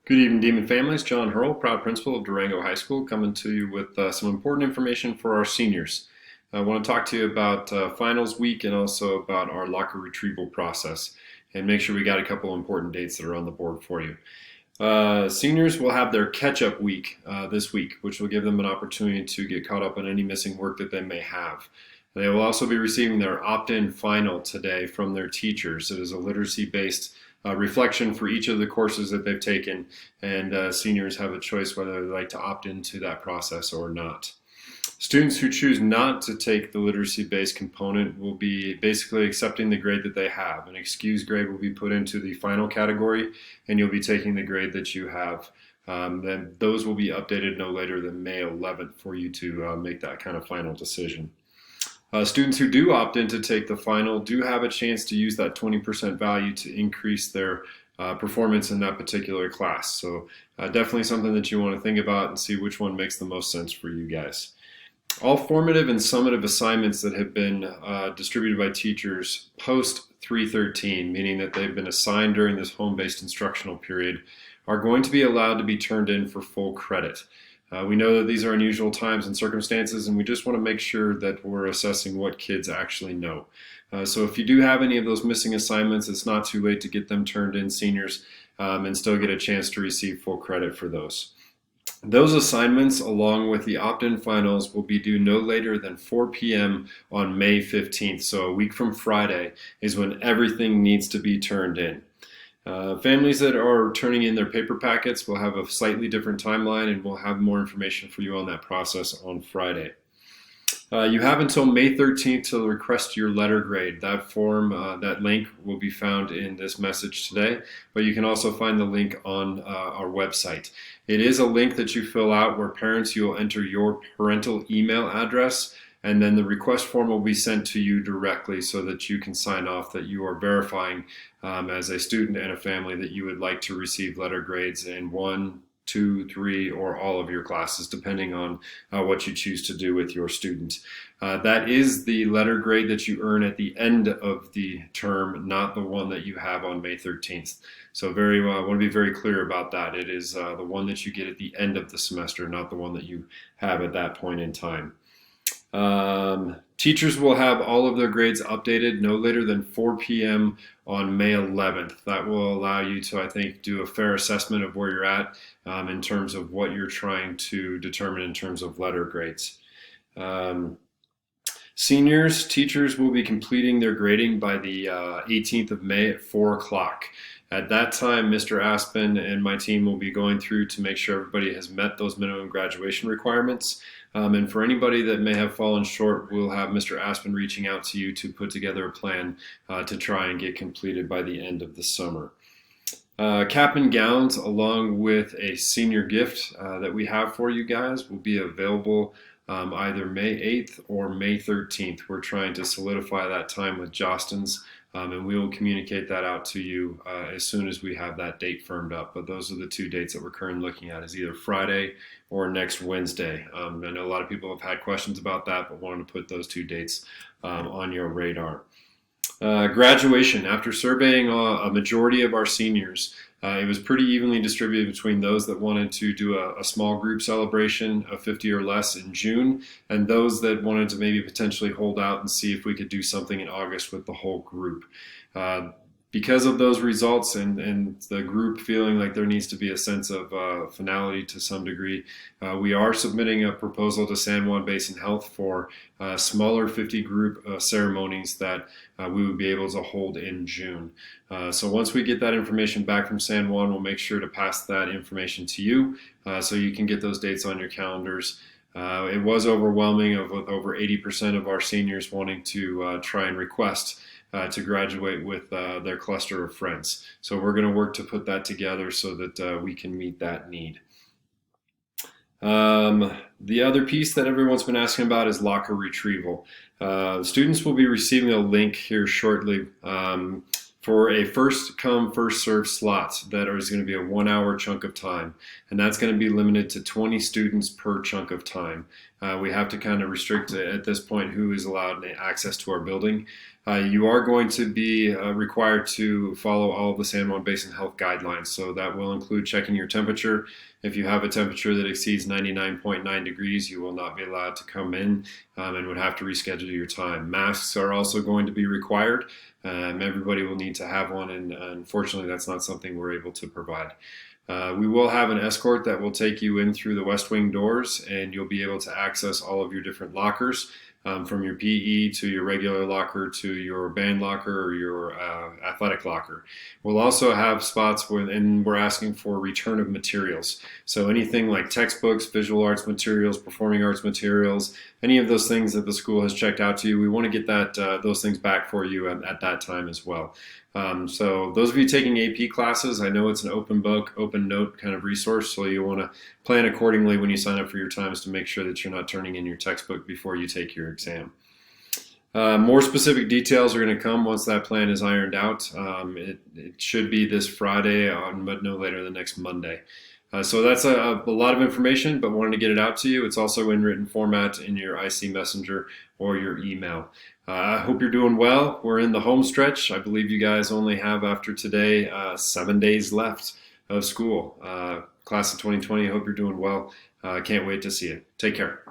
Good evening, Demon families. John Hurl, proud principal of Durango High School, coming to you with some important information for our seniors. I want to talk to you about finals week and also about our locker retrieval process, and make sure we got a couple important dates that are on the board for you. Seniors will have their catch-up week this week, which will give them an opportunity to get caught up on any missing work that they may have. They will also be receiving their opt-in final today from their teachers. It is a literacy-based reflection for each of the courses that they've taken, and seniors have a choice whether they'd like to opt into that process or not. Students who choose not to take the literacy-based component will be basically accepting the grade that they have. An excused grade will be put into the final category, and you'll be taking the grade that you have. Then those will be updated no later than May 11th for you to make that kind of final decision. Students who do opt in to take the final do have a chance to use that 20% value to increase their performance in that particular class. So definitely something that you want to think about and see which one makes the most sense for you guys. All formative and summative assignments that have been distributed by teachers post 313, meaning that they've been assigned during this home-based instructional period, are going to be allowed to be turned in for full credit. We know that these are unusual times and circumstances, and we just want to make sure that we're assessing what kids actually know. So if you do have any of those missing assignments, it's not too late to get them turned in, seniors, and still get a chance to receive full credit for those. Those assignments, along with the opt-in finals, will be due no later than 4 p.m. on May 15th. So a week from Friday is when everything needs to be turned in. Families that are turning in their paper packets will have a slightly different timeline, and we'll have more information for you on that process on Friday. You have until May 13th to request your letter grade. That form, that link will be found in this message today, but you can also find the link on our website. It is a link that you fill out where parents, you'll enter your parental email address, and then the request form will be sent to you directly so that you can sign off that you are verifying as a student and a family that you would like to receive letter grades in 1, 2, 3, or all of your classes, depending on what you choose to do with your student. That is the letter grade that you earn at the end of the term, not the one that you have on May 13th. So I want to be very clear about that. It is the one that you get at the end of the semester, not the one that you have at that point in time. Teachers will have all of their grades updated no later than 4 p.m. on May 11th. That will allow you to, I think, do a fair assessment of where you're at in terms of what you're trying to determine in terms of letter grades. Seniors, teachers will be completing their grading by the 18th of May at 4 o'clock. At that time, Mr. Aspen and my team will be going through to make sure everybody has met those minimum graduation requirements. And for anybody that may have fallen short, we'll have Mr. Aspen reaching out to you to put together a plan to try and get completed by the end of the summer. Cap and gowns, along with a senior gift that we have for you guys, will be available either May 8th or May 13th. We're trying to solidify that time with Jostens, and we will communicate that out to you as soon as we have that date firmed up. But those are the two dates that we're currently looking at, is either Friday or next Wednesday. I know a lot of people have had questions about that, but wanted to put those two dates on your radar. Graduation. After surveying a majority of our seniors, it was pretty evenly distributed between those that wanted to do a small group celebration of 50 or less in June, and those that wanted to maybe potentially hold out and see if we could do something in August with the whole group. Because of those results and the group feeling like there needs to be a sense of finality to some degree, we are submitting a proposal to San Juan Basin Health for smaller 50 group ceremonies that we would be able to hold in June. So once we get that information back from San Juan, we'll make sure to pass that information to you so you can get those dates on your calendars. It was overwhelming with over 80% of our seniors wanting to try and request to graduate with their cluster of friends. So we're going to work to put that together so that we can meet that need. The other piece that everyone's been asking about is locker retrieval. Students will be receiving a link here shortly for a first come, first served slot that is going to be a 1 hour chunk of time. And that's going to be limited to 20 students per chunk of time. We have to kind of restrict at this point who is allowed access to our building. You are going to be required to follow all of the San Juan Basin health guidelines. So that will include checking your temperature. If you have a temperature that exceeds 99.9 degrees, you will not be allowed to come in and would have to reschedule your time. Masks are also going to be required. Everybody will need to have one, and unfortunately, that's not something we're able to provide. We will have an escort that will take you in through the West Wing doors, and you'll be able to access all of your different lockers. From your PE to your regular locker to your band locker or your athletic locker. We'll also have spots and we're asking for return of materials. So anything like textbooks, visual arts materials, performing arts materials, any of those things that the school has checked out to you, we want to get those things back for you at that time as well. So those of you taking AP classes, I know it's an open book, open note kind of resource, so you want to plan accordingly when you sign up for your times to make sure that you're not turning in your textbook before you take your exam. More specific details are going to come once that plan is ironed out. It should be this Friday, but no later than next Monday. So that's a lot of information, but wanted to get it out to you. It's also in written format in your IC Messenger or your email. I hope you're doing well. We're in the home stretch. I believe you guys only have, after today, 7 days left of school. Class of 2020, I hope you're doing well. Can't wait to see it. Take care.